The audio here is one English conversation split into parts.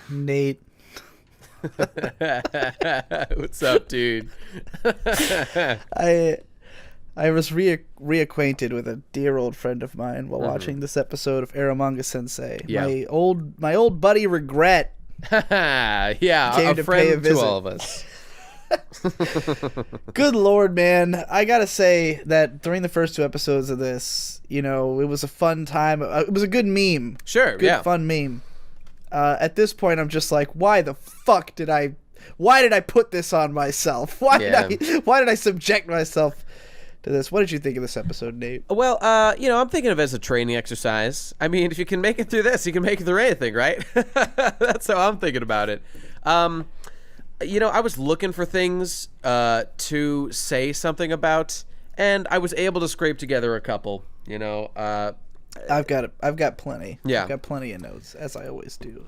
Nate. What's up, dude? I was reacquainted with a dear old friend of mine while watching this episode of Eromanga-sensei. Yeah. My old buddy Regret Yeah, came a to pay a friend to visit. all of us. Good Lord, man. I gotta say that during the first 2 episodes of this, it was a fun time. It was a good meme. Sure, Good, yeah. fun meme. At this point, I'm just like, why the fuck did I put this on myself? Why did I subject myself to this? What did you think of this episode, Nate? Well, I'm thinking of it as a training exercise. I mean, if you can make it through this, you can make it through anything, right? That's how I'm thinking about it. I was looking for things to say something about, and I was able to scrape together a couple. I've got plenty. Yeah. I've got plenty of notes, as I always do.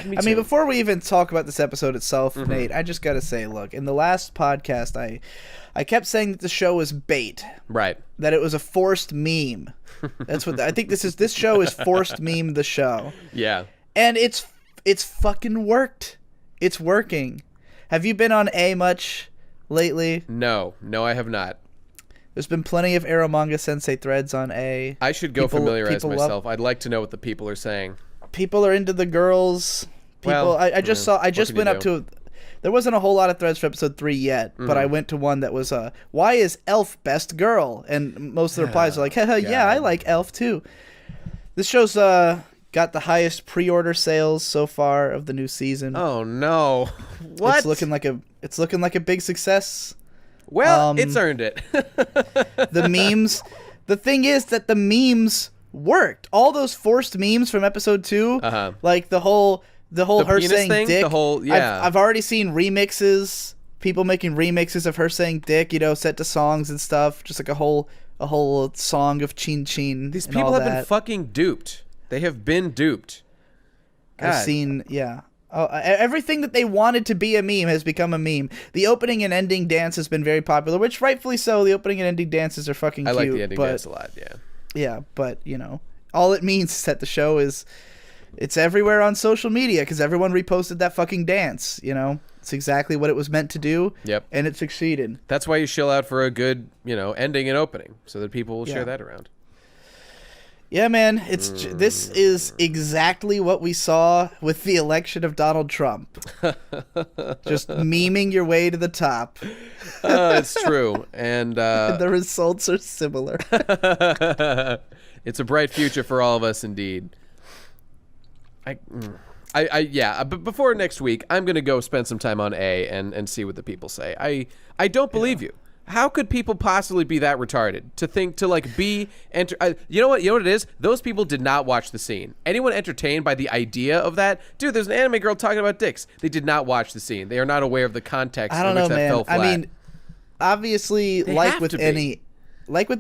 Me I mean, too. before we even talk about this episode itself, Nate, I just gotta say, look, in the last podcast, I kept saying that the show was bait. Right. That it was a forced meme. That's what I think this show is forced meme the show. Yeah. And it's fucking worked. It's working. Have you been on A much lately? No, I have not. There's been plenty of Eromanga-sensei threads on A. I should go familiarize people myself. I'd like to know what the people are saying. People are into the girls. Well, I just went up do? to. There wasn't a whole lot of threads for episode 3 yet, but I went to one that was why is Elf best girl? And most of the replies are like, haha, yeah, I like Elf too. This show's got the highest pre-order sales so far of the new season. Oh no. What? It's looking like a big success. Well, it's earned it. The memes. The thing is that the memes worked. All those forced memes from episode 2, like the whole her penis saying thing? dick. The whole, yeah. I've already seen remixes. People making remixes of her saying dick, set to songs and stuff. Just like a whole song of chin chin. These people have been fucking duped. They have been duped. God. I've seen, yeah. Everything that they wanted to be a meme has become a meme. The opening and ending dance has been very popular, which rightfully so. The opening and ending dances are fucking cute. I like the ending dance a lot, yeah. Yeah, but, all it means is that the show it's everywhere on social media because everyone reposted that fucking dance, It's exactly what it was meant to do. Yep. And it succeeded. That's why you shill out for a good, ending and opening so that people will share that around. Yeah, man, this is exactly what we saw with the election of Donald Trump. Just memeing your way to the top. It's true, and the results are similar. It's a bright future for all of us, indeed. But before next week, I'm gonna go spend some time on A and see what the people say. I don't believe you. How could people possibly be that retarded to think to be you know what it is? Those people did not watch the scene. Anyone entertained by the idea of that, dude, there's an anime girl talking about dicks. They did not watch the scene. They are not aware of the context in which that fell flat. I mean, obviously, like with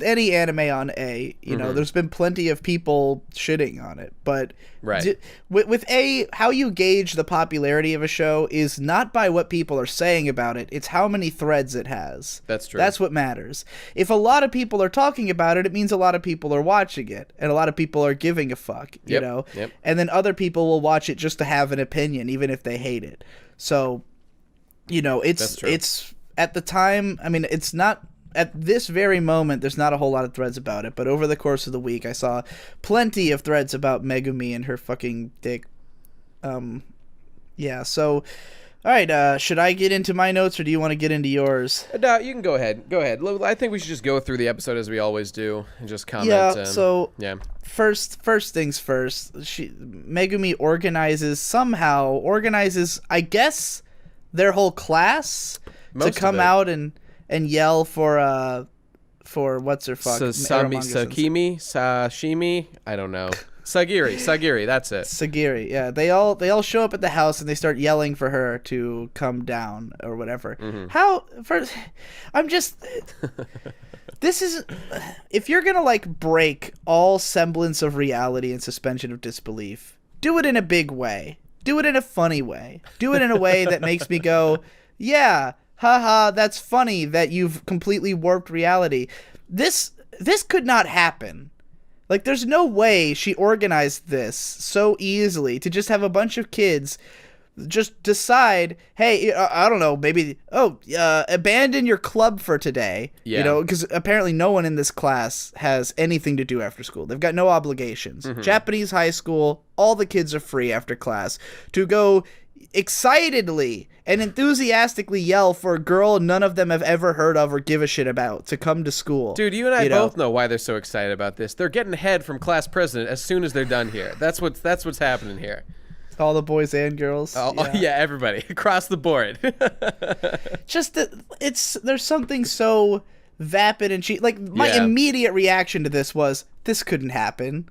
any anime on A, there's been plenty of people shitting on it. But right. With A, how you gauge the popularity of a show is not by what people are saying about it. It's how many threads it has. That's true. That's what matters. If a lot of people are talking about it, it means a lot of people are watching it. And a lot of people are giving a fuck, you know? Yep. And then other people will watch it just to have an opinion, even if they hate it. So, it's at the time, I mean, it's not... At this very moment, there's not a whole lot of threads about it, but over the course of the week, I saw plenty of threads about Megumi and her fucking dick. Yeah, so... Alright, should I get into my notes, or do you want to get into yours? No, you can go ahead. Go ahead. I think we should just go through the episode as we always do, and just comment. Yeah, so... Yeah. First things first, Megumi organizes, I guess, their whole class to come out and yell for what's her fuck? Sashimi? I don't know. Sagiri, that's it. Sagiri, yeah. They all show up at the house and they start yelling for her to come down or whatever. This is, if you're gonna break all semblance of reality and suspension of disbelief, do it in a big way. Do it in a funny way. Do it in a way that makes me go, yeah, haha, that's funny that you've completely warped reality. This could not happen. Like, there's no way she organized this so easily to just have a bunch of kids just decide, hey, I don't know, maybe, abandon your club for today. Yeah. You know, because apparently no one in this class has anything to do after school. They've got no obligations. Japanese high school, all the kids are free after class to go excitedly and enthusiastically yell for a girl none of them have ever heard of or give a shit about to come to school. Dude, you and I both know why they're so excited about this. They're getting head from class president as soon as they're done here. That's what's happening here. All the boys and girls. Yeah, everybody across the board. Just there's something so vapid and cheap. Like, my immediate reaction to this was, this couldn't happen.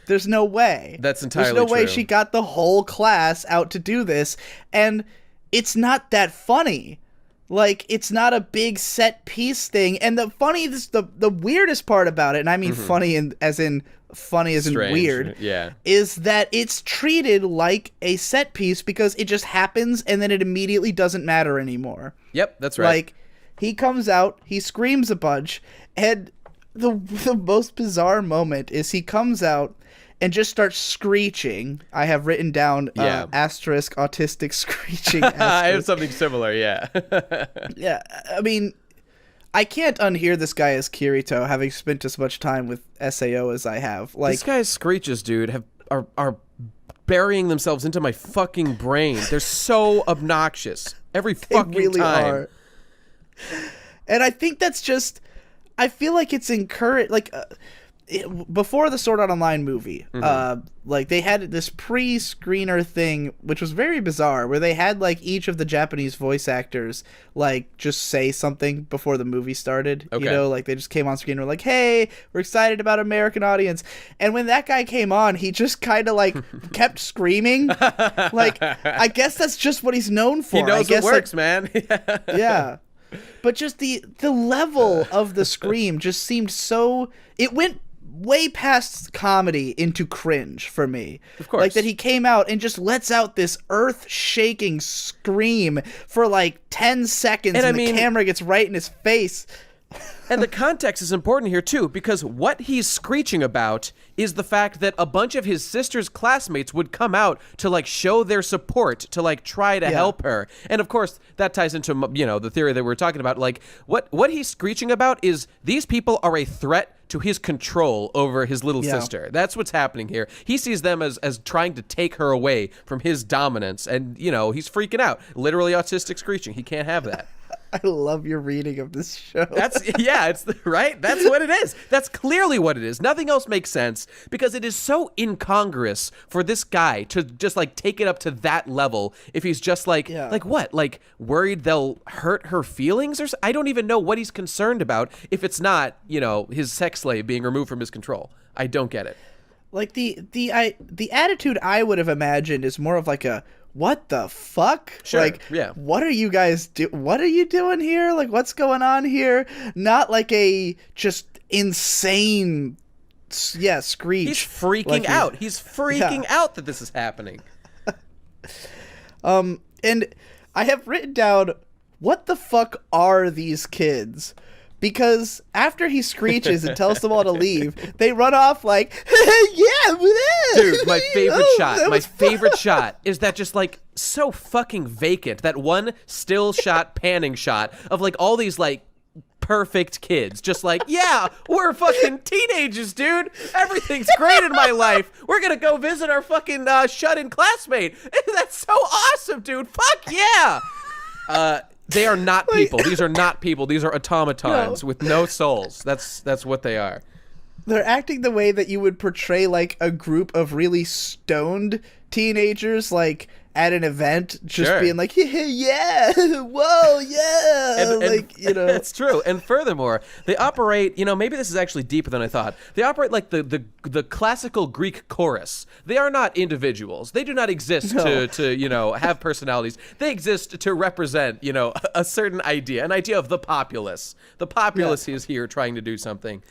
There's no way. That's entirely There's no way true. she got the whole class out to do this, and it's not that funny. Like, it's not a big set piece thing. And the weirdest part about it, and I mean funny as in Strange. weird, is that it's treated like a set piece because it just happens and then it immediately doesn't matter anymore. Yep, that's right. Like, he comes out, he screams a bunch, and the most bizarre moment is he comes out and just starts screeching. I have written down asterisk autistic screeching. Asterisk. I have something similar, yeah. Yeah, I mean, I can't unhear this guy as Kirito, having spent as much time with SAO as I have. Like, this guy's screeches, dude, are burying themselves into my fucking brain. They're so obnoxious every fucking really time. Are. And I think that's just, I feel like it's encouraged, like, before the Sword Art Online movie, like, they had this pre-screener thing, which was very bizarre, where they had, like, each of the Japanese voice actors, like, just say something before the movie started. Okay. You know, like, they just came on screen and were like, hey, we're excited about American audience. And when that guy came on, he just kind of, like, kept screaming. Like, I guess that's just what he's known for. He knows what works, man. Yeah. But just the level of the scream just seemed so... It went way past comedy into cringe for me. Of course. Like, that he came out and just lets out this earth-shaking scream for like 10 seconds and the camera gets right in his face. And the context is important here, too, because what he's screeching about is the fact that a bunch of his sister's classmates would come out to, like, show their support, to, like, try to help her. And, of course, that ties into, you know, the theory that we're talking about. Like, what he's screeching about is these people are a threat to his control over his little sister. That's what's happening here. He sees them as trying to take her away from his dominance, and, you know, he's freaking out. Literally autistic screeching. He can't have that. I love your reading of this show. It's right. That's what it is. That's clearly what it is. Nothing else makes sense because it is so incongruous for this guy to just like take it up to that level. If he's just like what? Like worried they'll hurt her feelings I don't even know what he's concerned about if it's not, you know, his sex slave being removed from his control. I don't get it. Like the attitude I would have imagined is more of like a, what the fuck? Sure, like, what are you guys what are you doing here? Like, what's going on here? Not like a just insane screech. He's freaking out. He's freaking out that this is happening. And I have written down, what the fuck are these kids? Because after he screeches and tells them all to leave, they run off like, yeah, dude, my favorite shot is that just like so fucking vacant, that one still shot panning shot of like all these like perfect kids just like, yeah, we're fucking teenagers, dude, everything's great in my life, we're gonna go visit our fucking shut-in classmate. That's so awesome, dude. Fuck yeah. They are not people. These are not people. These are automatons with no souls. That's what they are. They're acting the way that you would portray like a group of really stoned teenagers, like at an event, just being like, yeah, whoa, yeah, like, you know. It's true. And furthermore, they operate, you know, maybe this is actually deeper than I thought. They operate like the classical Greek chorus. They are not individuals. They do not exist to you know, have personalities. They exist to represent, you know, a certain idea, an idea of the populace. The populace is here trying to do something.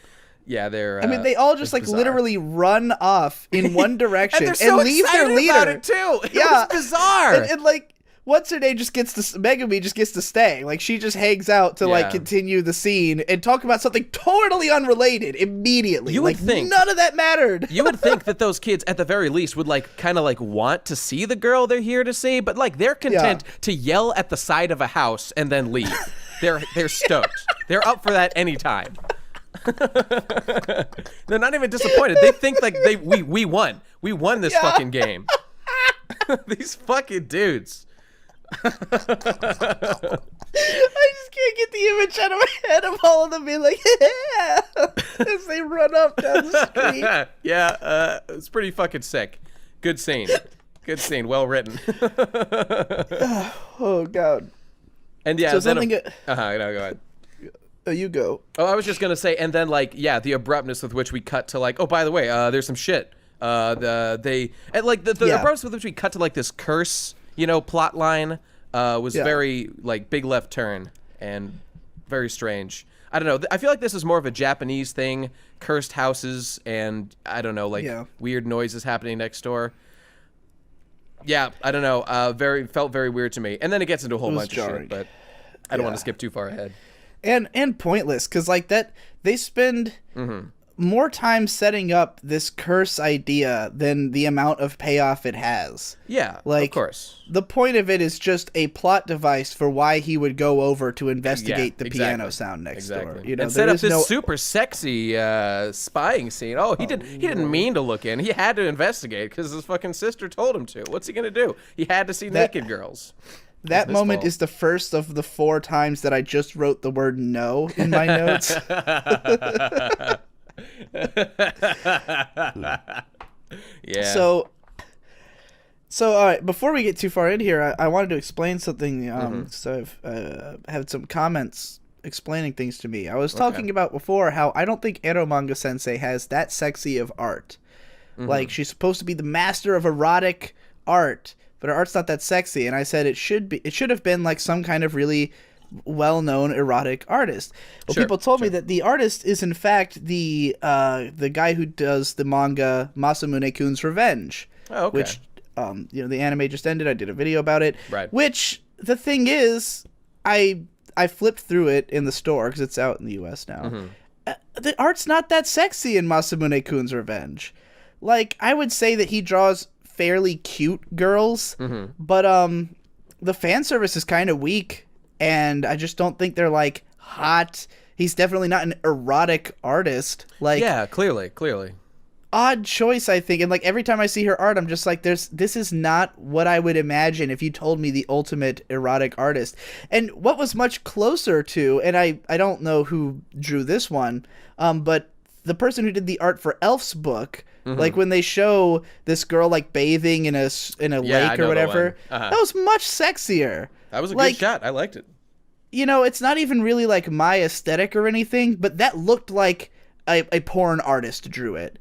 Yeah, they're. I mean, they all just like bizarre. Literally run off in one direction and, they're so leave their leader. About it too. It was bizarre. And like, what's her name just gets to Megumi just gets to stay. Like she just hangs out to like continue the scene and talk about something totally unrelated immediately. You would think none of that mattered. You would think that those kids at the very least would like kind of like want to see the girl they're here to see, but like they're content to yell at the side of a house and then leave. They're stoked. They're up for that anytime. They're not even disappointed. They think like we won. We won this fucking game. These fucking dudes. I just can't get the image out of my head of all of them being like, yeah, as they run up down the street. Yeah, it's pretty fucking sick. Good scene. Good scene. Well written. Oh, God. And yeah, so no, go ahead. You go. Oh, I was just gonna say, and then like, yeah, the abruptness with which we cut to like, oh, by the way, there's some shit. The abruptness with which we cut to like this curse, plot line, was very like big left turn and very strange. I don't know. I feel like this is more of a Japanese thing, cursed houses and I don't know, like weird noises happening next door. Yeah, I don't know. Felt very weird to me. And then it gets into a whole bunch of shit, but I don't want to skip too far ahead. And pointless, because like that they spend more time setting up this curse idea than the amount of payoff it has. Yeah, like, of course. The point of it is just a plot device for why he would go over to investigate the piano sound next door. And set up this super sexy spying scene. Oh, he didn't mean to look in. He had to investigate because his fucking sister told him to. What's he gonna do? He had to see naked girls. That moment is the first of the 4 times that I just wrote the word no in my notes. Yeah. So all right, before we get too far in here, I wanted to explain something. So I've had some comments explaining things to me. I was talking about before how I don't think Eromanga-sensei has that sexy of art. Like, she's supposed to be the master of erotic art, but her art's not that sexy. And I said it should have been like some kind of really well-known erotic artist. Well, people told me that the artist is in fact the guy who does the manga Masamune-kun's Revenge. Oh, okay. Which the anime just ended. I did a video about it. Right. Which the thing is, I flipped through it in the store because it's out in the U.S. now. The art's not that sexy in Masamune-kun's Revenge. Like, I would say that he draws fairly cute girls, but the fan service is kind of weak, and I just don't think they're like hot. He's definitely not an erotic artist. Like, yeah, clearly. Odd choice, I think. And like every time I see her art, I'm just like, this is not what I would imagine if you told me the ultimate erotic artist. And what was much closer to, and I don't know who drew this one, but the person who did the art for Elf's book. Like when they show this girl like bathing in a lake or whatever, that was much sexier. That was a good shot. I liked it. It's not even really like my aesthetic or anything, but that looked like a porn artist drew it,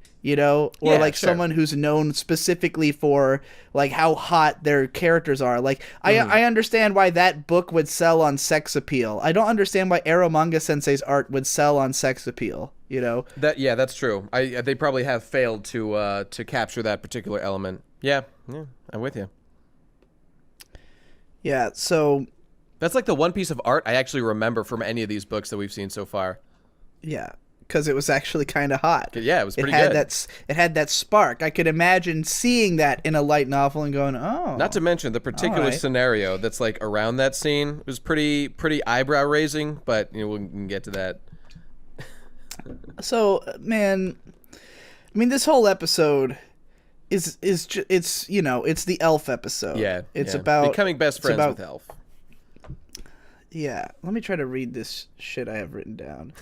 or someone who's known specifically for like how hot their characters are. Like I understand why that book would sell on sex appeal. I don't understand why Eromanga-sensei's art would sell on sex appeal. That's true. They probably have failed to capture that particular element. Yeah, I'm with you. Yeah, so that's like the one piece of art I actually remember from any of these books that we've seen so far. Yeah, because it was actually kind of hot. Yeah, it was pretty good. It had that spark. I could imagine seeing that in a light novel and going, oh. Not to mention the particular scenario that's like around that scene was pretty eyebrow raising, but we can get to that. So, man, I mean, this whole episode it's the Elf episode. Yeah, it's about becoming best friends with Elf. Yeah, let me try to read this shit I have written down.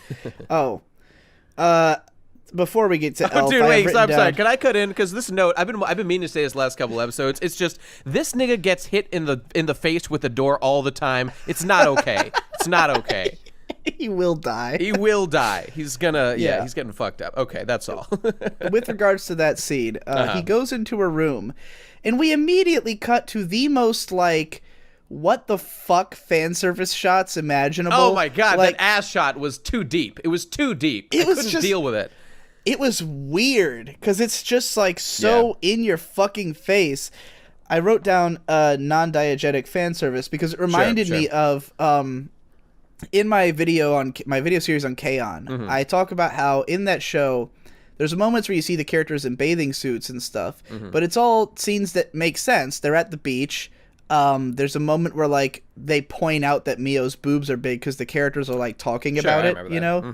Before we get to Elf, dude, wait, I'm sorry. Can I cut in because this note? I've been meaning to say this last couple episodes. It's just this nigga gets hit in the face with the door all the time. It's not okay. It's not okay. He will die. He will die. He's gonna, he's getting fucked up. Okay, that's all. With regards to that scene, he goes into a room, and we immediately cut to the most, like, what the fuck fan service shots imaginable. Oh my god, that ass shot was too deep. It was too deep. I couldn't deal with it. It was weird, because it's just, like, so in your fucking face. I wrote down non-diegetic fan service because it reminded me of in my video series on K-On! I talk about how in that show there's moments where you see the characters in bathing suits and stuff, but it's all scenes that make sense. They're at the beach. There's a moment where like they point out that Mio's boobs are big because the characters are like talking about it, you know?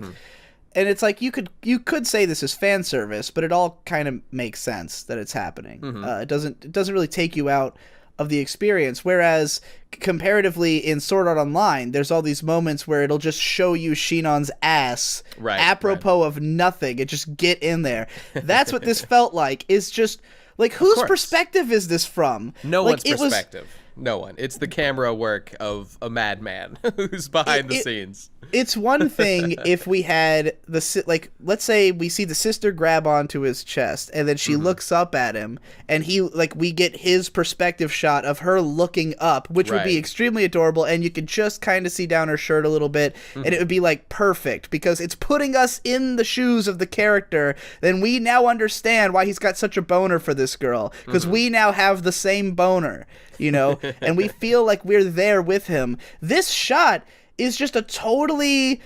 And it's like you could say this is fan service, but it all kind of makes sense that it's happening. It doesn't really take you out of the experience. Whereas comparatively in Sword Art Online, there's all these moments where it'll just show you Shinon's ass apropos of nothing. It just get in there. That's what this felt like. Is just like whose perspective is this from? No one's perspective. No one. It's the camera work of a madman who's behind the scenes. It's one thing if we had let's say we see the sister grab onto his chest and then she looks up at him and we get his perspective shot of her looking up, which would be extremely adorable, and you could just kind of see down her shirt a little bit and it would be like perfect because it's putting us in the shoes of the character. Then we now understand why he's got such a boner for this girl because we now have the same boner, you know, and we feel like we're there with him. This shot is just a totally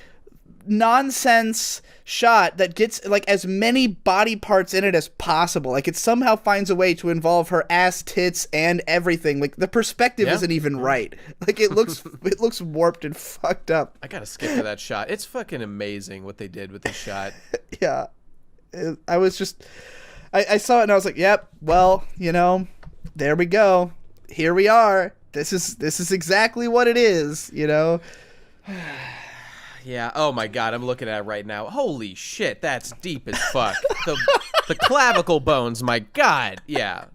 nonsense shot that gets like as many body parts in it as possible. Like it somehow finds a way to involve her ass, tits, and everything. Like the perspective isn't even right. Like it looks warped and fucked up. I gotta skip to that shot. It's fucking amazing what they did with this shot. Yeah. I was just I saw it and I was like, yep, well, you know, there we go. Here we are. This is exactly what it is, you know. Yeah. Oh my God, I'm looking at it right now. Holy shit, that's deep as fuck. The clavicle bones. My God. Yeah.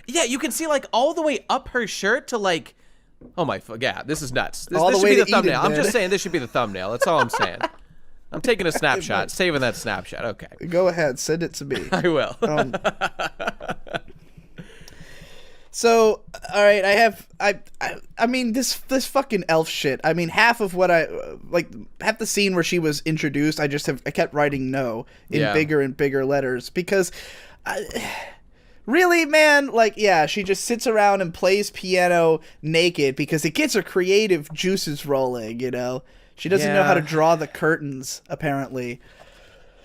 Yeah. You can see like all the way up her shirt to like. Oh my. Yeah. This is nuts. This should be the thumbnail. I'm just saying this should be the thumbnail. That's all I'm saying. I'm taking a snapshot. Saving that snapshot. Okay. Go ahead. Send it to me. I will. So, all right, I mean, this fucking elf shit. I mean, half of what half the scene where she was introduced, I kept writing no in bigger and bigger letters because, really, man, like, yeah, she just sits around and plays piano naked because it gets her creative juices rolling, you know? She doesn't know how to draw the curtains, apparently.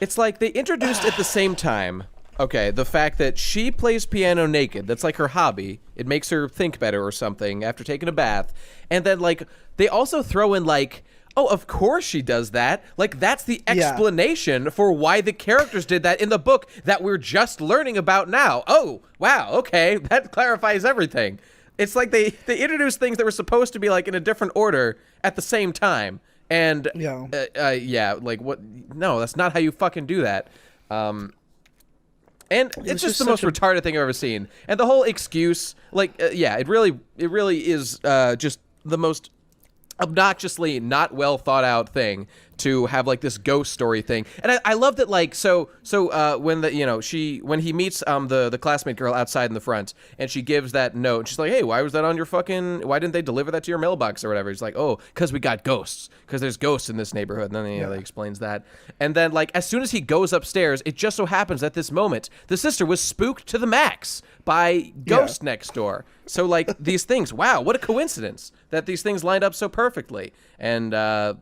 It's like they introduced at the same time. Okay, the fact that she plays piano naked, that's like her hobby. It makes her think better or something after taking a bath. And then, like, they also throw in, like, oh, of course she does that. Like, that's the explanation for why the characters did that in the book that we're just learning about now. Oh, wow, okay, that clarifies everything. It's like they introduced things that were supposed to be, like, in a different order at the same time. And, like, what? No, that's not how you fucking do that. And it's just the most retarded thing I've ever seen. And the whole excuse, like, it really is just the most obnoxiously not well thought out thing to have like this ghost story thing. And I love that, like, so when when he meets the classmate girl outside in the front and she gives that note and she's like, hey, why didn't they deliver that to your mailbox or whatever? He's like, oh, because we got ghosts, because there's ghosts in this neighborhood. And then he explains that. And then, like, as soon as he goes upstairs, it just so happens at this moment the sister was spooked to the max by ghost next door. So, like, these things, wow, what a coincidence that these things lined up so perfectly. And okay,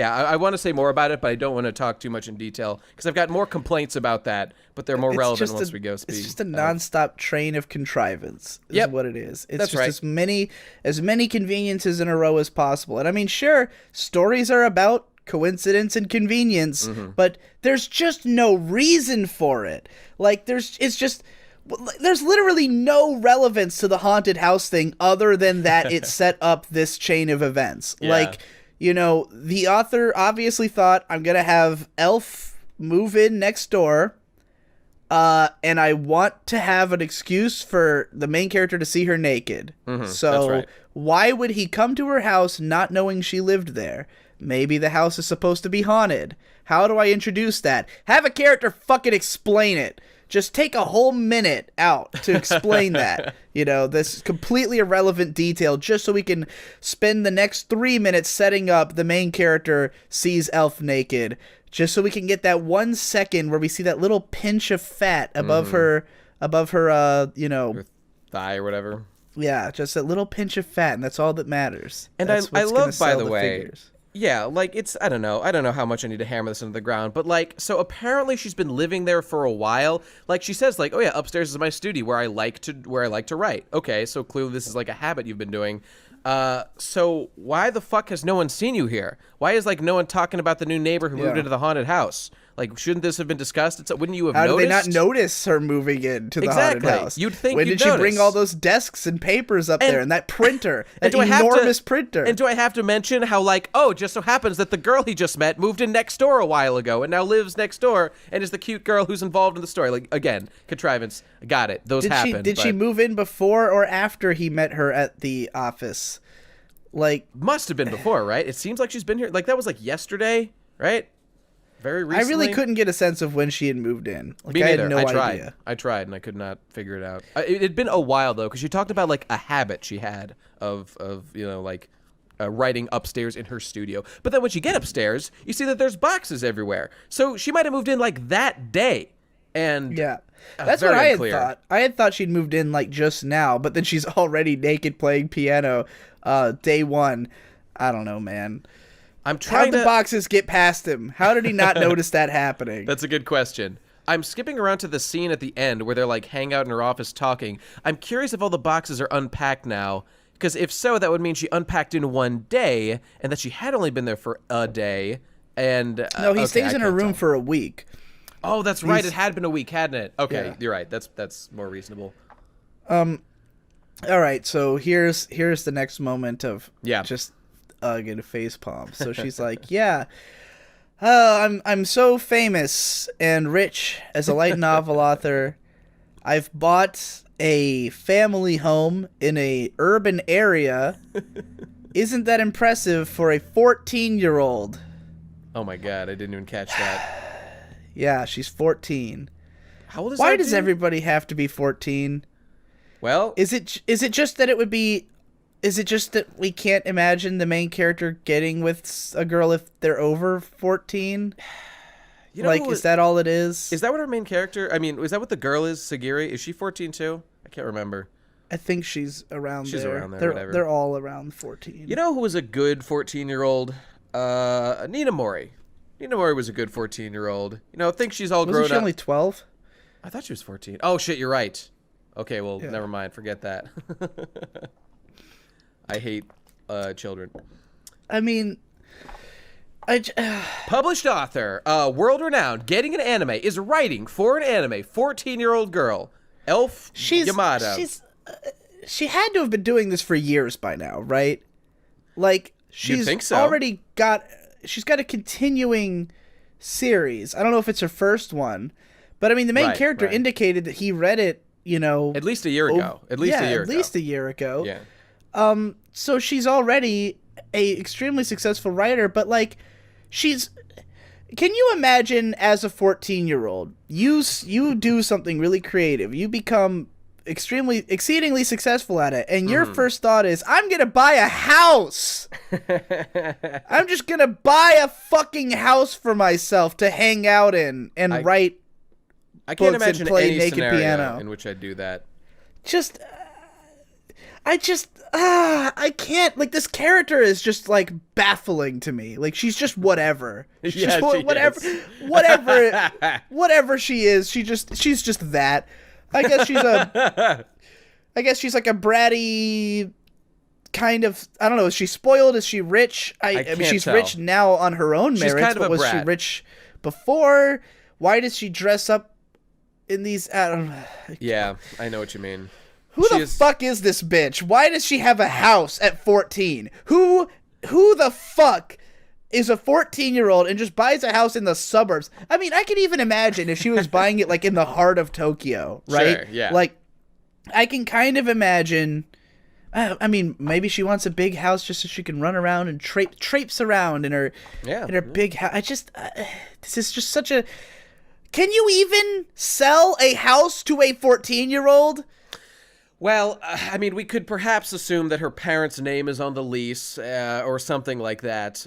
I want to say more about it, but I don't want to talk too much in detail because I've got more complaints about that, but they're more relevant once we go speak. It's just a nonstop train of contrivance is what it is. It's just as many conveniences in a row as possible. And I mean, sure, stories are about coincidence and convenience, but there's just no reason for it. Like, there's literally no relevance to the haunted house thing other than that it set up this chain of events. Yeah. Like, you know, the author obviously thought, I'm going to have Elf move in next door, and I want to have an excuse for the main character to see her naked. So why would he come to her house not knowing she lived there? Maybe the house is supposed to be haunted. How do I introduce that? Have a character fucking explain it. Just take a whole minute out to explain that. You know, this completely irrelevant detail just so we can spend the next 3 minutes setting up the main character sees Elf naked. Just so we can get that 1 second where we see that little pinch of fat above her above her, Her thigh or whatever. yeah, just a little pinch of fat, and that's all that matters. And That's I what's gonna love, by sell the way, figures. yeah, like it's I don't know how much I need to hammer this into the ground, but like so apparently she's been living there for a while. Like she says, like, oh yeah, upstairs is my studio where I like to write. Okay, so clearly this is like a habit you've been doing. So why the fuck has no one seen you here? Why is like no one talking about the new neighbor who moved into the haunted house? Like, shouldn't this have been discussed? Wouldn't you have How noticed? did they not notice her moving into the haunted house? You'd think when you'd did she bring notice. all those desks and papers up there and that printer, And that enormous printer? And do I have to mention how, like, oh, it just so happens that the girl he just met moved in next door a while ago and now lives next door and is the cute girl who's involved in the story? Like, again, contrivance. Got it. Those happen. Did she move in before or after he met her at the office? Like, must have been before, right? It seems like she's been here. Like, that was like yesterday, right? Very recently. I really couldn't get a sense of when she had moved in. Like, Me I neither. had no idea. I tried, and I could not figure it out. It had been a while, though, because she talked about, like, a habit she had of like, writing upstairs in her studio. But then when you get upstairs, you see that there's boxes everywhere. So she might have moved in, like, that day. And yeah, that's what I had unclear. thought. I had thought she'd moved in, like, just now, but then she's already naked playing piano day one. I don't know, man. I'm trying How'd the boxes get past him? How did he not notice that happening? That's a good question. I'm skipping around to the scene at the end where they're like hang out in her office talking. I'm curious if all the boxes are unpacked now, because if so, that would mean she unpacked in one day, and that she had only been there for a day. And no, he okay, stays in her room for a week. Oh, that's right. It had been a week, hadn't it? Okay, Yeah. You're right. That's more reasonable. All right, so here's the next moment of just ugh and face palm. So she's like, yeah, I'm so famous and rich as a light novel author. I've bought a family home in a urban area. Isn't that impressive for a 14-year-old? Oh my god, I didn't even catch that. Yeah, she's 14. How old is Why that does dude? everybody have to be 14? Well, Is it just that it would be? Is it just that we can't imagine the main character getting with a girl if they're over 14? you know Like, who- is that all it is? Is that what our main character? I mean, is that what the girl is? Sagiri? Is she 14 too? I can't remember. I think she's around there. She's around there, whatever. They're all around 14. You know who was a good 14-year-old? Nina Mori. Nina Mori was a good 14-year-old. You know, I think she's all grown Wasn't she up. only 12? I thought she was 14. Oh shit, you're right. Okay, well, never mind. Forget that. I hate children. I mean, Published author, world-renowned, getting an anime, is writing for an anime, 14-year-old girl, Elf Yamada. She had to have been doing this for years by now, right? Like, she's think so. already got... She's got a continuing series. I don't know if it's her first one, but I mean, the main character indicated that he read it, you know... At least a year ago. At least a year ago. Yeah. So she's already a extremely successful writer, but like, she's... Can you imagine as a 14-year-old, you do something really creative, you become exceedingly successful at it, and your first thought is, I'm gonna buy a house! I'm just gonna buy a fucking house for myself to hang out in and write I can't books imagine and play any naked scenario piano. in which I'd do that. I can't, like, this character is just, like, baffling to me. Like, she's just whatever. She's Yeah, just she whatever, is. whatever she is, she's just that. I guess she's like a bratty kind of, I don't know, is she spoiled? Is she rich? I mean, can't she's tell. rich now on her own She's merits, kind of but a was she brat. rich before? Why does she dress up in these, I don't know. Yeah, I know what you mean. Who the fuck is this bitch? Why does she have a house at 14? Who the fuck is a 14-year-old and just buys a house in the suburbs? I mean, I can even imagine if she was buying it like in the heart of Tokyo, right? Sure, yeah. Like, I can kind of imagine. I mean, maybe she wants a big house just so she can run around and traipse around in her big house. This is just such a. Can you even sell a house to a 14-year-old? Well, I mean, we could perhaps assume that her parents' name is on the lease or something like that.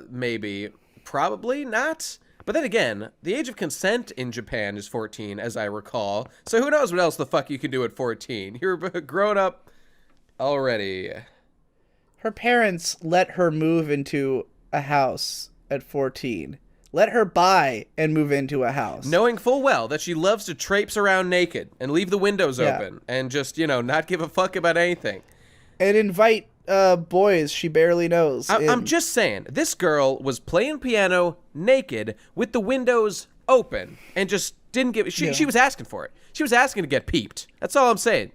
Maybe. Probably not. But then again, the age of consent in Japan is 14, as I recall. So who knows what else the fuck you can do at 14? You're grown up already. Her parents let her move into a house at 14. Let her buy and move into a house. Knowing full well that she loves to traipse around naked and leave the windows open and just, not give a fuck about anything. And invite boys she barely knows. I'm just saying, this girl was playing piano naked with the windows open and just didn't give... She was asking for it. She was asking to get peeped. That's all I'm saying.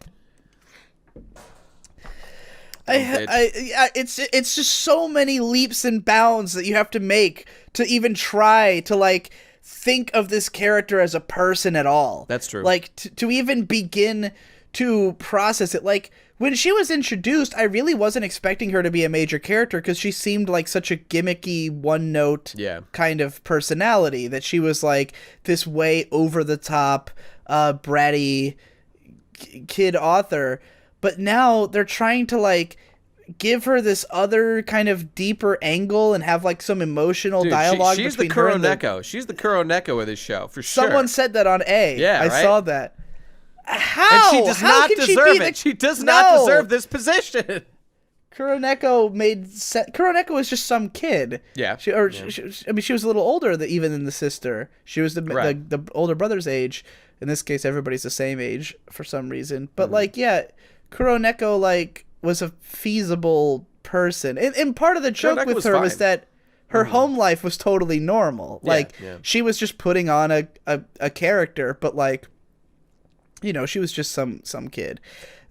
It's just so many leaps and bounds that you have to make to even try to like think of this character as a person at all. That's true. Like to even begin to process it. Like when she was introduced, I really wasn't expecting her to be a major character because she seemed like such a gimmicky one note kind of personality that she was like this way over the top bratty kid author. But now they're trying to, like, give her this other kind of deeper angle and have, like, some emotional dialogue between her and She's the Kuroneko of this show, for sure. Someone said that on A. Yeah, I saw that. How? And she does not deserve it. She does not deserve this position. Kuroneko was just some kid. Yeah. She was a little older even than the sister. She was the older brother's age. In this case, everybody's the same age for some reason. But, Kuroneko, was a feasible person. And part of the joke with her was that her home life was totally normal. She was just putting on a character, but, she was just some kid.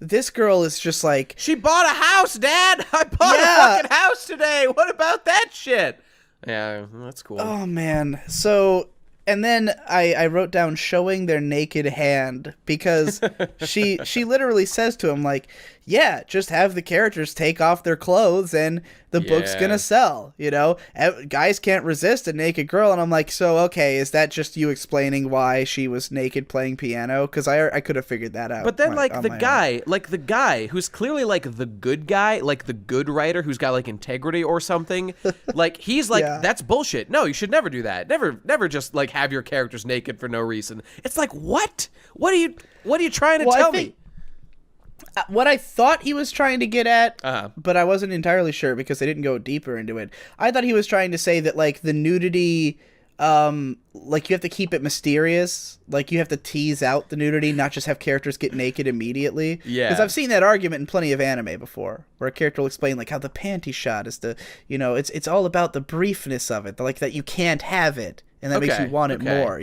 This girl is just like... She bought a house, Dad! I bought a fucking house today! What about that shit? Yeah, that's cool. Oh, man. So... And then I wrote down showing their naked hand because she literally says to him, like, yeah, just have the characters take off their clothes and the book's going to sell, Guys can't resist a naked girl. And I'm like, so, okay, is that just you explaining why she was naked playing piano? Because I could have figured that out. But then, the guy who's clearly, the good guy, the good writer who's got, integrity or something, he's like, that's bullshit. No, you should never do that. Never just, have your characters naked for no reason. It's like, what? What are you trying to tell me? What I thought he was trying to get at, but I wasn't entirely sure because they didn't go deeper into it. I thought he was trying to say that, the nudity, you have to keep it mysterious. You have to tease out the nudity, not just have characters get naked immediately. Yeah. Because I've seen that argument in plenty of anime before, where a character will explain, how the panty shot is it's all about the briefness of it, that you can't have it. And that makes you want it more,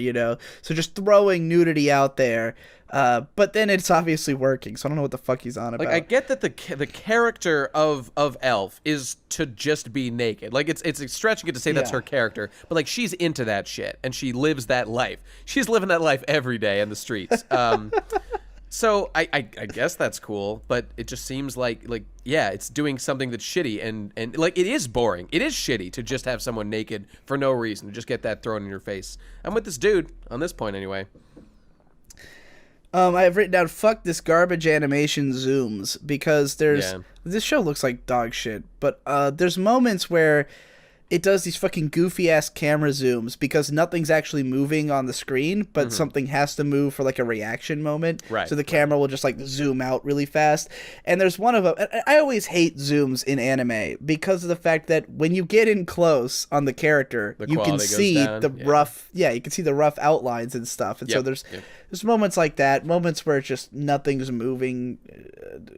So just throwing nudity out there. But then it's obviously working, so I don't know what the fuck he's on about. I get that the character of Elf is to just be naked. It's stretching it to say that's her character, but she's into that shit and she lives that life. She's living that life every day in the streets. So I guess that's cool, but it just seems it's doing something that's shitty and it is boring. It is shitty to just have someone naked for no reason, to just get that thrown in your face. I'm with this dude on this point anyway. I have written down, fuck this garbage animation zooms, because this show looks like dog shit, but there's moments where it does these fucking goofy-ass camera zooms because nothing's actually moving on the screen, but something has to move for, a reaction moment. Right. So the camera will just, zoom out really fast. And there's one of them... I always hate zooms in anime because of the fact that when you get in close on the character, you can see the rough... Yeah, you can see the rough outlines and stuff. And so there's moments like that, moments where just nothing's moving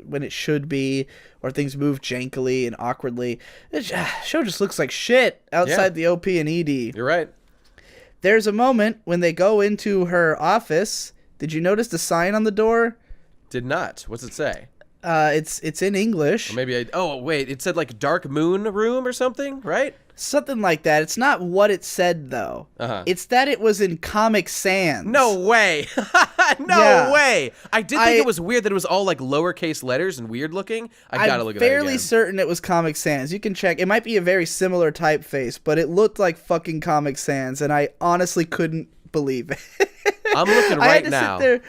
when it should be, or things move jankily and awkwardly. The show just looks like shit outside the OP and ED. You're right. There's a moment when they go into her office. Did you notice the sign on the door? Did not. What's it say? It's in English. Or maybe it said Dark Moon Room or something, right? Something like that. It's not what it said, though. It's that it was in Comic Sans. No way. No way. I did think it was weird that it was all lowercase letters and weird looking. I gotta look at that again. I'm fairly certain it was Comic Sans. You can check. It might be a very similar typeface, but it looked like fucking Comic Sans, and I honestly couldn't believe it. I'm looking right now.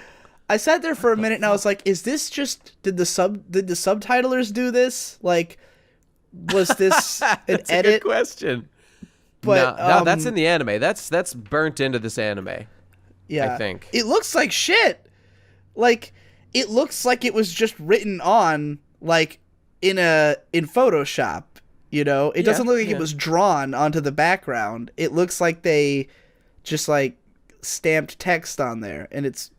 I sat there for a minute and I was like, is this just... Did the subtitlers do this? Was this an That's edit? a good question. But no, that's in the anime. That's burnt into this anime. yeah, I think it looks like shit. Like it looks like it was just written on like in Photoshop. You know, it doesn't look like it was drawn onto the background. It looks like they just like stamped text on there, and it's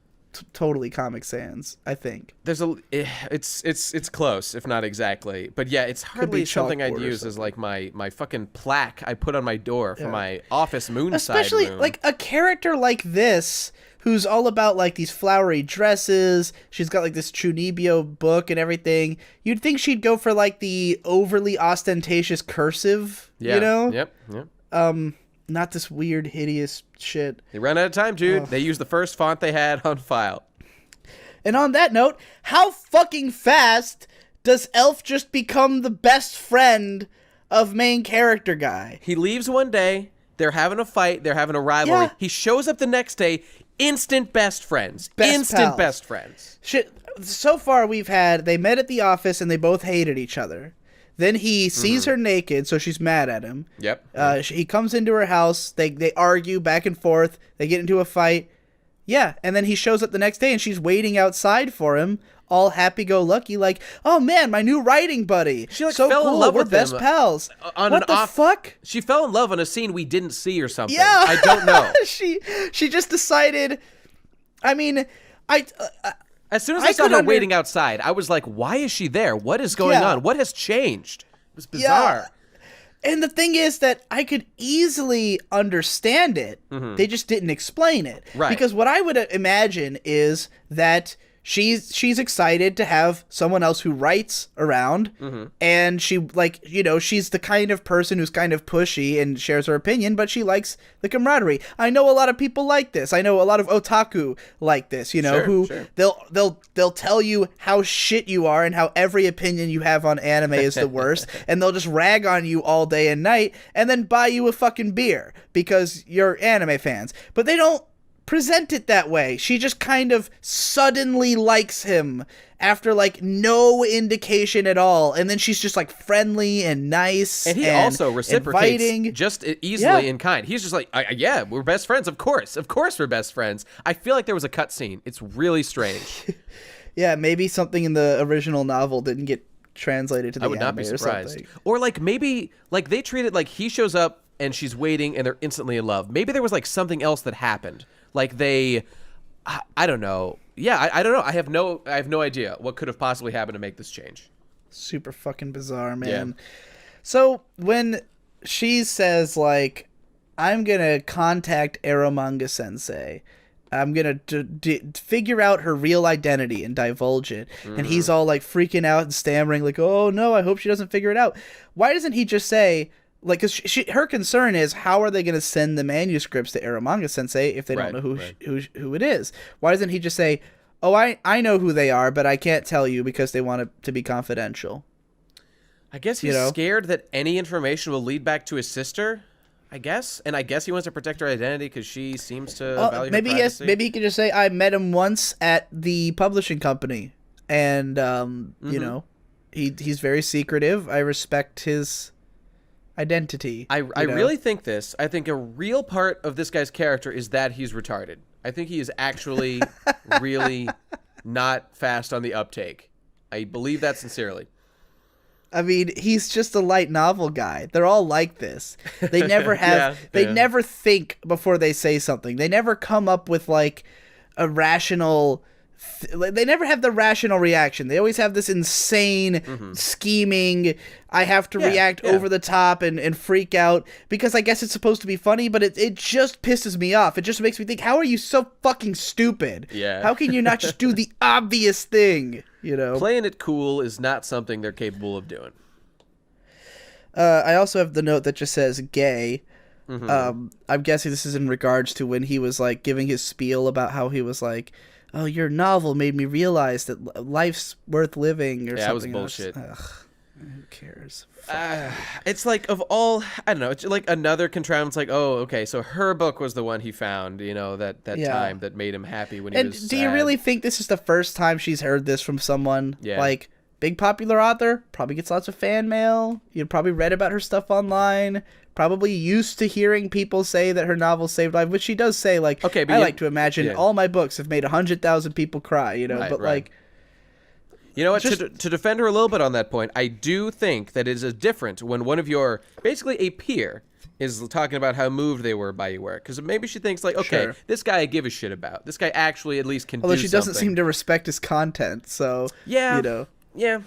totally Comic Sans. I think it's close, if not exactly. But yeah, it's hardly something I'd use as like my fucking plaque I put on my door for my office moonside especially room. like a character like this who's all about like these flowery dresses. She's got like this Chunibyo book and everything. You'd think she'd go for like the overly ostentatious cursive, you know? Yep. Not this weird, hideous shit. They ran out of time, dude. They used the first font they had on file. And on that note, how fucking fast does Elf just become the best friend of main character guy? He leaves one day. They're having a fight. They're having a rivalry. Yeah. He shows up the next day. Instant best friends. Pals. Best friends. Shit. So far they met at the office and they both hated each other. Then he sees her naked, so she's mad at him. Yep. He comes into her house. They argue back and forth. They get into a fight. Yeah, and then he shows up the next day and she's waiting outside for him, all happy-go-lucky, like, oh man, my new writing buddy. She like so fell cool. in love We're with best him pals. What the fuck? She fell in love on a scene we didn't see or something. Yeah, I don't know. she just decided. I mean, As soon as I saw her waiting outside, I was like, why is she there? What is going on? What has changed? It was bizarre. Yeah. And the thing is that I could easily understand it. They just didn't explain it. Right. Because what I would imagine is that she's excited to have someone else who writes around, and she, like, you know, she's the kind of person who's kind of pushy and shares her opinion, but she likes the camaraderie. I know a lot of people like this. I know a lot of otaku like this, you know, they'll tell you how shit you are and how every opinion you have on anime is the worst, and they'll just rag on you all day and night and then buy you a fucking beer because you're anime fans. But they don't present it that way. She just kind of suddenly likes him after like no indication at all, and then she's just like friendly and nice, and he also reciprocates inviting. Just easily in kind. He's just like, yeah, we're best friends. Of course we're best friends. I feel like there was a cutscene. It's really strange. Yeah, maybe something in the original novel didn't get translated to the anime. I would not be surprised. Or like maybe like they treat it like he shows up and she's waiting and they're instantly in love. Maybe there was like something else that happened. Like they, I don't know. Yeah, I don't know. I have no idea what could have possibly happened to make this change. Super fucking bizarre, man. Yeah. So when she says like, I'm gonna contact Eromanga-sensei, I'm gonna figure out her real identity and divulge it, and he's all like freaking out and stammering like, oh no, I hope she doesn't figure it out. Why doesn't he just say, like, because her concern is, how are they going to send the manuscripts to Eromanga-sensei if they don't know who it is? Why doesn't he just say, oh, I know who they are, but I can't tell you because they want it to be confidential? I guess he's scared that any information will lead back to his sister, I guess. And I guess he wants to protect her identity because she seems to value her privacy. Maybe he can just say, I met him once at the publishing company, and, you know, he's very secretive. I respect his identity. I really think this. I think a real part of this guy's character is that he's retarded. I think he is actually really not fast on the uptake. I believe that sincerely. I mean, he's just a light novel guy. They're all like this. They never have they never think before they say something. They never come up with like a rational they never have the rational reaction. They always have this insane scheming, I have to react over the top and freak out because I guess it's supposed to be funny, but it just pisses me off. It just makes me think, how are you so fucking stupid? Yeah. How can you not just do the obvious thing, you know? Playing it cool is not something they're capable of doing. I also have the note that just says gay. I'm guessing this is in regards to when he was like giving his spiel about how he was like, oh, your novel made me realize that life's worth living or something. Yeah, that was bullshit. Who cares? It's like, of all, I don't know, it's like another contrivance, like, oh, okay, so her book was the one he found, you know, that time that made him happy when he was sad. Do you really think this is the first time she's heard this from someone? Yeah. Like, big popular author, probably gets lots of fan mail. You'd probably read about her stuff online. probably used to hearing people say that her novel saved lives, which she does say, like, okay, but I like to imagine all my books have made 100,000 people cry, you know, but like... You know what, to defend her a little bit on that point, I do think that it is different when one of your, basically a peer, is talking about how moved they were by your work. Because maybe she thinks, like, okay, this guy I give a shit about. This guy actually at least can do something. Although she doesn't seem to respect his content, so, you know. Yeah.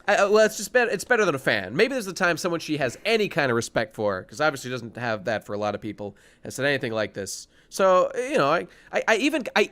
Well, it's just better. It's better than a fan. Maybe there's a time someone she has any kind of respect for, because obviously she doesn't have that for a lot of people, has said anything like this. So, you know, I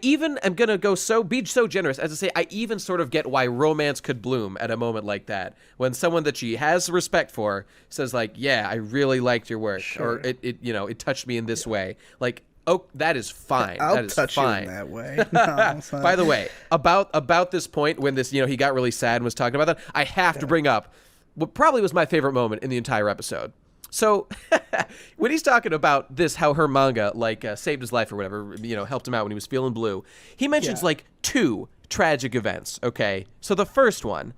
even am gonna be so generous as to say I even sort of get why romance could bloom at a moment like that, when someone that she has respect for says, like, yeah, I really liked your work, or it touched me in this way. Like, oh, that is fine. I'll that is touch fine. you in that way. No, by the way, about this point when this, he got really sad and was talking about that, I have to bring up what probably was my favorite moment in the entire episode. So when he's talking about this, how her manga saved his life or whatever, helped him out when he was feeling blue, he mentions like 2 tragic events. Okay, so the first one,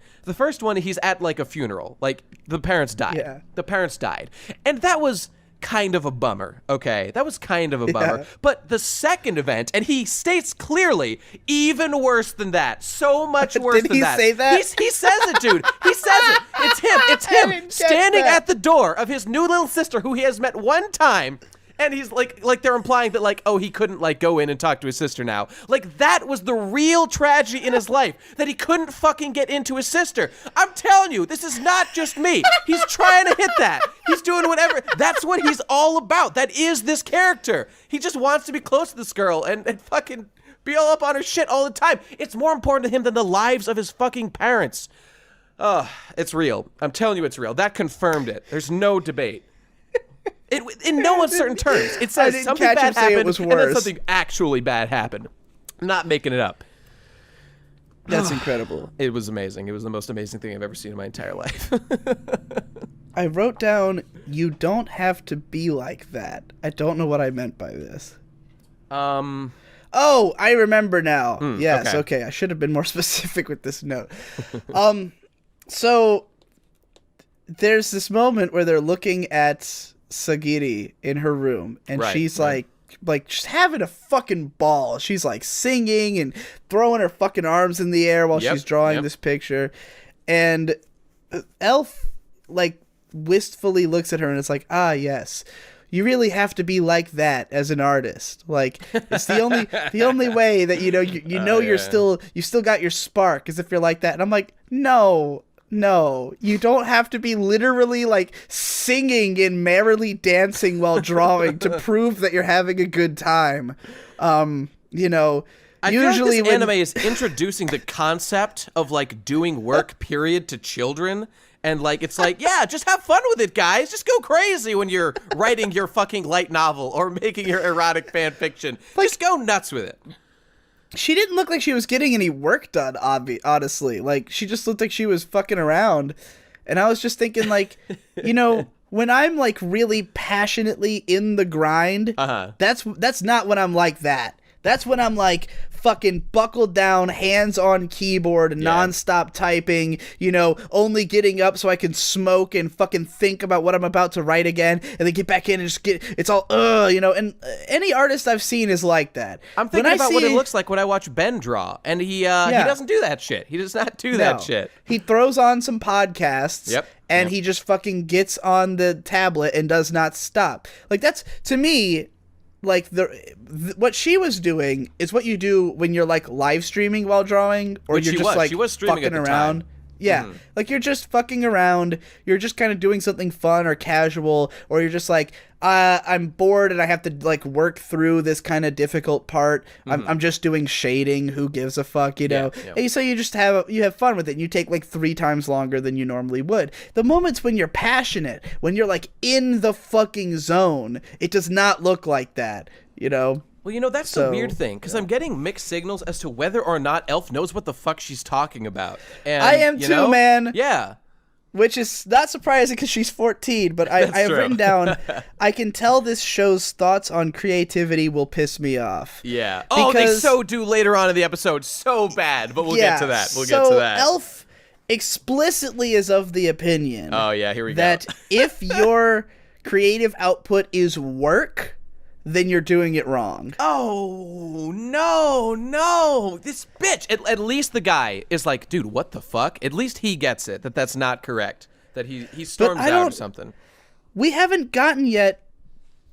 he's at like a funeral, like the parents died. Yeah. The parents died, and that was kind of a bummer. Okay, that was kind of a bummer. But the second event, and he states clearly, even worse than that. So much worse than that. Did he say that? He says it, dude. He says it. It's him standing at the door of his new little sister who he has met one time. And he's like they're implying that, like, oh, he couldn't like go in and talk to his sister now. Like, that was the real tragedy in his life, that he couldn't fucking get into his sister. I'm telling you, this is not just me. He's trying to hit that. He's doing whatever. That's what he's all about. That is this character. He just wants to be close to this girl and fucking be all up on her shit all the time. It's more important to him than the lives of his fucking parents. It's real. I'm telling you, it's real. That confirmed it. There's no debate. In no uncertain terms, it says something bad happened, and then something actually bad happened. I'm not making it up. That's incredible. It was amazing. It was the most amazing thing I've ever seen in my entire life. I wrote down, you don't have to be like that. I don't know what I meant by this. Oh, I remember now. Yes, okay. I should have been more specific with this note. So there's this moment where they're looking at Sagiri in her room, and she's like just having a fucking ball. She's like singing and throwing her fucking arms in the air while she's drawing this picture, and Elf like wistfully looks at her and it's like, ah, yes, you really have to be like that as an artist. Like, it's the only way that you still got your spark, is if you're like that. And I'm like, no, you don't have to be literally like singing and merrily dancing while drawing to prove that you're having a good time. I usually feel like this anime is introducing the concept of like doing work period to children, and like it's like, yeah, just have fun with it, guys. Just go crazy when you're writing your fucking light novel or making your erotic fan fiction. Just go nuts with it. She didn't look like she was getting any work done, honestly. Like, she just looked like she was fucking around. And I was just thinking, like, when I'm, like, really passionately in the grind, that's not when I'm like that. That's when I'm, like, fucking buckled down, hands on keyboard, nonstop typing, only getting up so I can smoke and fucking think about what I'm about to write again, and then get back in and just it's all, and any artist I've seen is like that. I'm thinking about what it looks like when I watch Ben draw, and he doesn't do that shit. He does not do that shit. He throws on some podcasts, and he just fucking gets on the tablet and does not stop. Like, that's, to me, like, what she was doing is what you do when you're like live streaming while drawing, or you're just like fucking around. Yeah, like you're just fucking around. You're just kind of doing something fun or casual, or you're just like, I'm bored and I have to like work through this kind of difficult part. I'm just doing shading. Who gives a fuck, And so you just have fun with it. And you take like 3 times longer than you normally would. The moments when you're passionate, when you're like in the fucking zone, it does not look like that, Well, that's the weird thing, because I'm getting mixed signals as to whether or not Elf knows what the fuck she's talking about. And, I am too, man. Yeah. Which is not surprising because she's 14, but I have written down, I can tell this show's thoughts on creativity will piss me off. Yeah. Oh, they so do later on in the episode. So bad, but we'll get to that. We'll get to that. Elf explicitly is of the opinion. Oh, yeah, here we go. That if your creative output is work, then you're doing it wrong. Oh, no. This bitch. At least the guy is like, dude, what the fuck? At least he gets it, that's not correct. That he storms out or something. We haven't gotten yet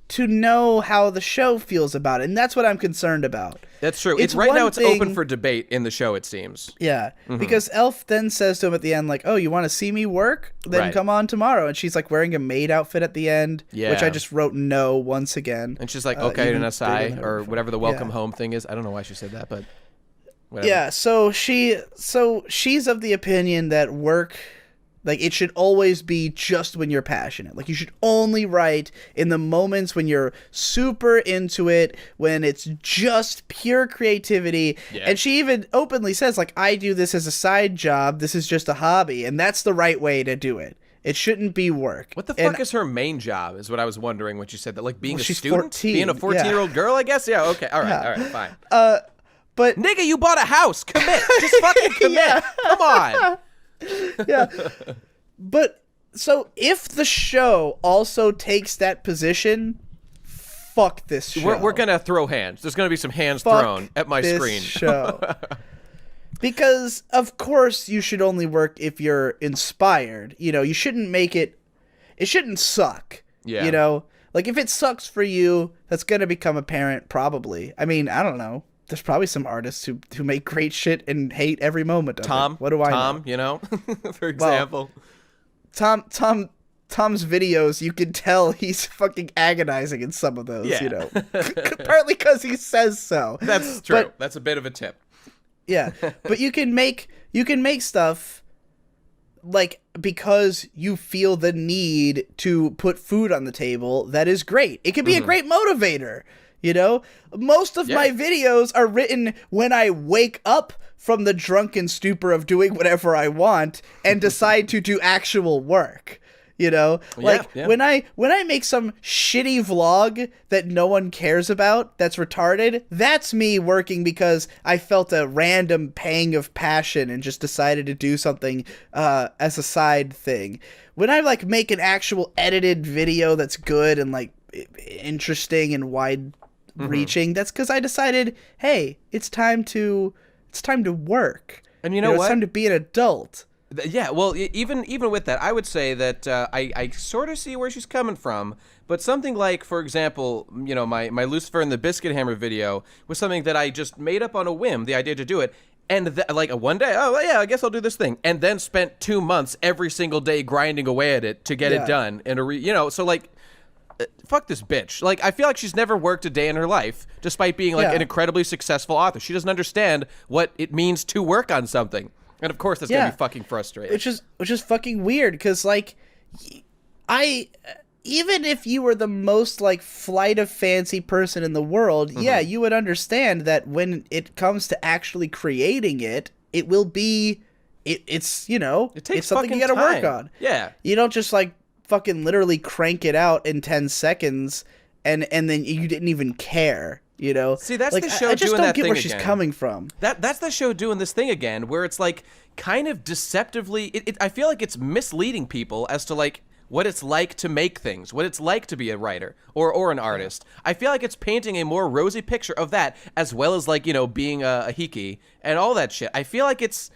to know how the show feels about it, and that's what I'm concerned about. That's true. It's right now it's open for debate in the show, it seems. Yeah, because Elf then says to him at the end, like, oh, you want to see me work? Then come on tomorrow. And she's like wearing a maid outfit at the end, which I just wrote no once again. And she's like, okay, an SI, or whatever the welcome home thing is. I don't know why she said that, but whatever. Yeah, so she's of the opinion that work, like, it should always be just when you're passionate. Like, you should only write in the moments when you're super into it, when it's just pure creativity. Yeah. And she even openly says, like, I do this as a side job. This is just a hobby. And that's the right way to do it. It shouldn't be work. What the fuck is her main job, is what I was wondering when she said that. Like, being a student? 14, being a 14-year-old girl, I guess? Yeah, okay. All right, fine. But nigga, you bought a house. Commit. Just fucking commit. Come on. Yeah. But so if the show also takes that position, fuck this show. We're gonna throw hands. There's gonna be some hands thrown at my screen. Show. Because of course you should only work if you're inspired. You know, you shouldn't make it shouldn't suck. Yeah. You know? Like, if it sucks for you, that's gonna become apparent probably. I mean, I don't know. There's probably some artists who make great shit and hate every moment of it. What do I know? Tom, you know, for example. Well, Tom's videos, you can tell he's fucking agonizing in some of those, you know. Partly because he says so. That's true. But, that's a bit of a tip. Yeah. But you can make stuff, like, because you feel the need to put food on the table, that is great. It can be a great motivator. You know, most of my videos are written when I wake up from the drunken stupor of doing whatever I want and decide to do actual work. You know, when I make some shitty vlog that no one cares about, that's retarded, that's me working because I felt a random pang of passion and just decided to do something as a side thing. When I like make an actual edited video that's good and like interesting and wide reaching, that's because I decided, hey, it's time to work, and you know what, it's time to be an adult. Yeah, well, even with that, I would say that I sort of see where she's coming from, but something like, for example, you know, my Lucifer and the Biscuit Hammer video was something that I just made up on a whim, the idea to do it, and like one day, oh yeah, I guess I'll do this thing, and then spent 2 months every single day grinding away at it to get it done, and you know, so like, fuck this bitch. Like, I feel like she's never worked a day in her life, despite being like an incredibly successful author. She doesn't understand what it means to work on something, and of course that's gonna be fucking frustrating. Which is fucking weird, because like, even if you were the most like flight of fancy person in the world, you would understand that when it comes to actually creating it, it will be, it's you know, it's something you gotta work on. Yeah, you don't just like fucking literally crank it out in 10 seconds and then you didn't even care, you know? See, that's like, the show I just doing don't that get thing where again. She's coming from. That's the show doing this thing again, where it's like kind of deceptively, I feel like it's misleading people as to like what it's like to make things, what it's like to be a writer or an artist. I feel like it's painting a more rosy picture of that, as well as like, you know, being a hiki and all that shit. I feel like it's,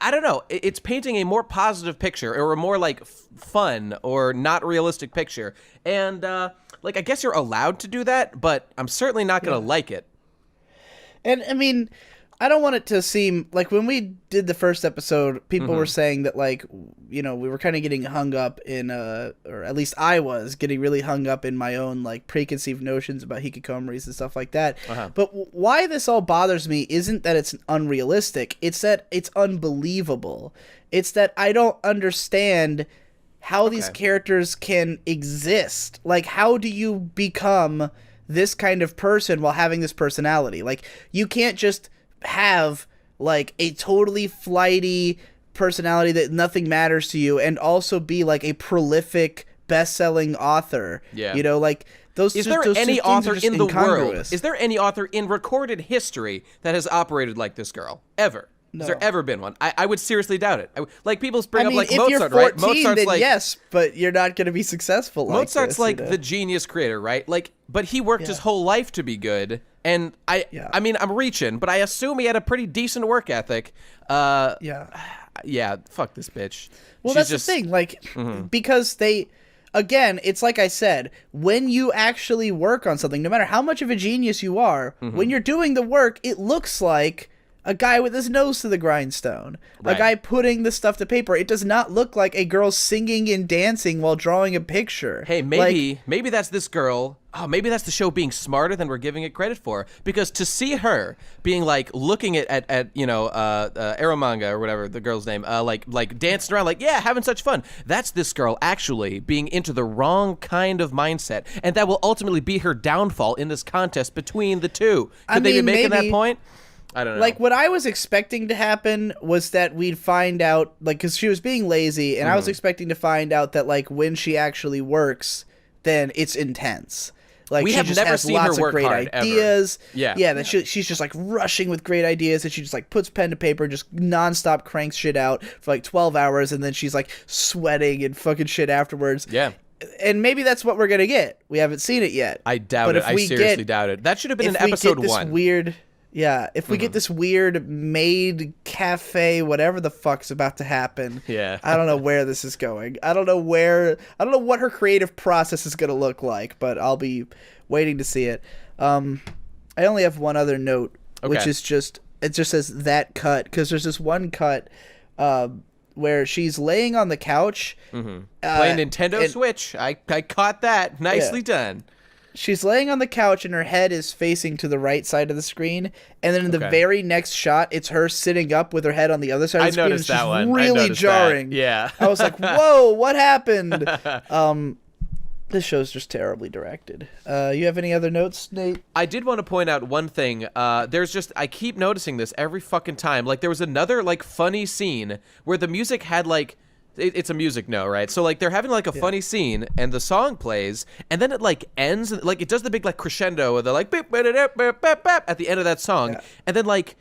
I don't know, it's painting a more positive picture, or a more like fun or not realistic picture. And like, I guess you're allowed to do that, but I'm certainly not going to like it. And I mean, I don't want it to seem like, when we did the first episode, people were saying that, like, you know, we were kind of getting hung up in, or at least I was getting really hung up in my own, like, preconceived notions about hikikomoris and stuff like that. But why this all bothers me isn't that it's unrealistic. It's that it's unbelievable. It's that I don't understand how these characters can exist. Like, how do you become this kind of person while having this personality? Like, you can't just have like a totally flighty personality that nothing matters to you and also be like a prolific best-selling author. You know, like, those is there any author in the world, is there any author in recorded history that has operated like this girl ever? Has there ever been one? I would seriously doubt it. Like people bring up like if Mozart, you're 14, right? Mozart's then like yes, but you're not going to be successful. Mozart's this, like the genius creator, right? Like, but he worked his whole life to be good. And I mean, I'm reaching, but I assume he had a pretty decent work ethic. Yeah, fuck this bitch. Well, that's the thing, like, because again, it's like I said, when you actually work on something, no matter how much of a genius you are, when you're doing the work, it looks like a guy with his nose to the grindstone, a guy putting the stuff to paper. It does not look like a girl singing and dancing while drawing a picture. Hey, maybe that's this girl. Oh, maybe that's the show being smarter than we're giving it credit for. Because to see her being like looking at Eromanga or whatever the girl's name, like dancing around, like having such fun. That's this girl actually being into the wrong kind of mindset, and that will ultimately be her downfall in this contest between the two. Could they be making that point? I don't know. Like, what I was expecting to happen was that we'd find out, like, because she was being lazy, and I was expecting to find out that, like, when she actually works, then it's intense. Like, we she have just never has seen lots her work of great hard, ideas. Ever. Yeah, that she's just, like, rushing with great ideas, and she just, like, puts pen to paper, just nonstop cranks shit out for, like, 12 hours, and then she's, like, sweating and fucking shit afterwards. Yeah. And maybe that's what we're gonna get. We haven't seen it yet. I doubt it. I seriously doubt it. That should have been in episode 1. If we get this weird maid cafe, whatever the fuck's about to happen. Yeah. I don't know where this is going. I don't know what her creative process is going to look like, but I'll be waiting to see it. I only have one other note, which is it just says that cut, because there's this one cut where she's laying on the couch. Playing Nintendo Switch. I caught that. Nicely done. She's laying on the couch and her head is facing to the right side of the screen, and then in the very next shot, it's her sitting up with her head on the other side of the screen. I noticed that one. Really jarring. That. Yeah. I was like, "Whoa, what happened?" This show's just terribly directed. You have any other notes, Nate? I did want to point out one thing. I keep noticing this every fucking time. Like, there was another like funny scene where the music had like. It's a music note, right? So, like, they're having, like, a funny scene, and the song plays, and then it, like, ends, and, like, it does the big, like, crescendo, where they're, like, beep, beep, beep, beep, beep, at the end of that song, and then, like,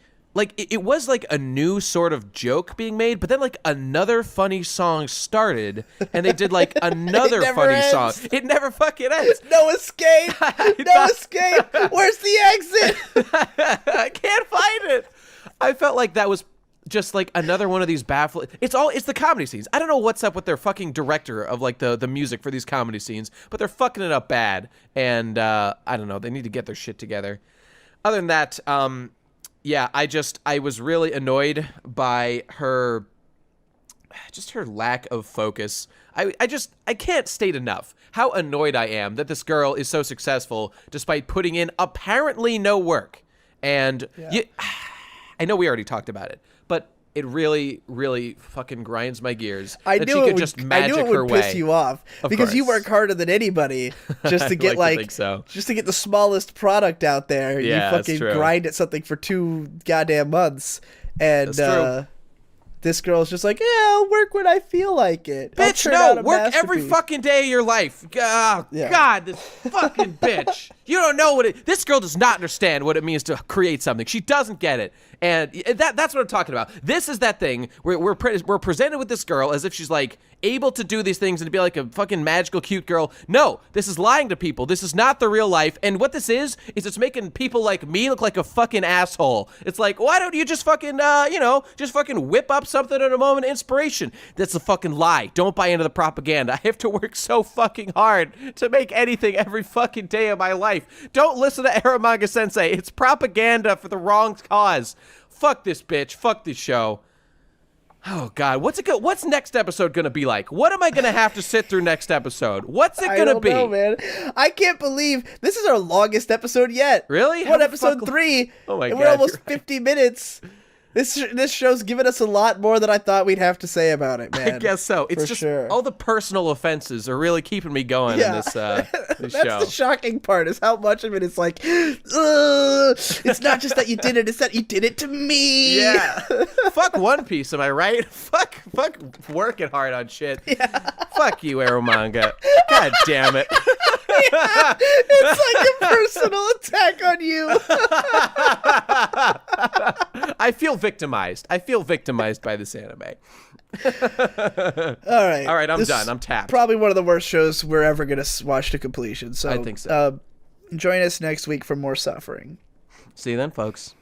it was, like, a new sort of joke being made, but then, like, another funny song started, and they did, like, another funny song. It never fucking ends. No escape! No escape! Where's the exit? I can't find it! I felt like that was just like another one of these baffling. It's the comedy scenes. I don't know what's up with their fucking director of like the music for these comedy scenes, but they're fucking it up bad. And I don't know. They need to get their shit together. Other than that, I was really annoyed by her lack of focus. I can't state enough how annoyed I am that this girl is so successful despite putting in apparently no work. And I know we already talked about it, but it really, really fucking grinds my gears I that knew she it could would, just I magic knew it her would way. piss you off because you work harder than anybody just to get just to get the smallest product out there. Yeah, you fucking grind at something for 2 goddamn months, and this girl's just like, I'll work when I feel like it. Bitch, no, work every fucking day of your life. God, this fucking bitch. You don't know this girl does not understand what it means to create something. She doesn't get it. And that's what I'm talking about. This is that thing where we're presented with this girl as if she's like able to do these things and to be like a fucking magical cute girl. No, this is lying to people. This is not the real life. And what this is it's making people like me look like a fucking asshole. It's like, why don't you just fucking just fucking whip up something at a moment of inspiration? That's a fucking lie. Don't buy into the propaganda. I have to work so fucking hard to make anything every fucking day of my life. Don't listen to Eromanga-sensei. It's propaganda for the wrong cause. Fuck this bitch. Fuck this show. Oh God, what's next episode gonna be like? What am I gonna have to sit through next episode? What's it gonna be? I don't know, man. I can't believe this is our longest episode yet. Really? What, episode 3? Oh my God, we're almost 50 minutes. This show's given us a lot more than I thought we'd have to say about it, man. I guess so. It's just all the personal offenses are really keeping me going in this show. That's the shocking part, is how much of it is like, it's not just that you did it, it's that you did it to me. Yeah. Fuck One Piece, am I right? Fuck working hard on shit. Yeah. Fuck you, Eromanga. God damn it. Yeah, it's like a personal attack on you. I feel victimized. I feel victimized by this anime. All right, I'm done. I'm tapped. Probably one of the worst shows we're ever gonna watch to completion. So I think so. Join us next week for more suffering. See you then, folks.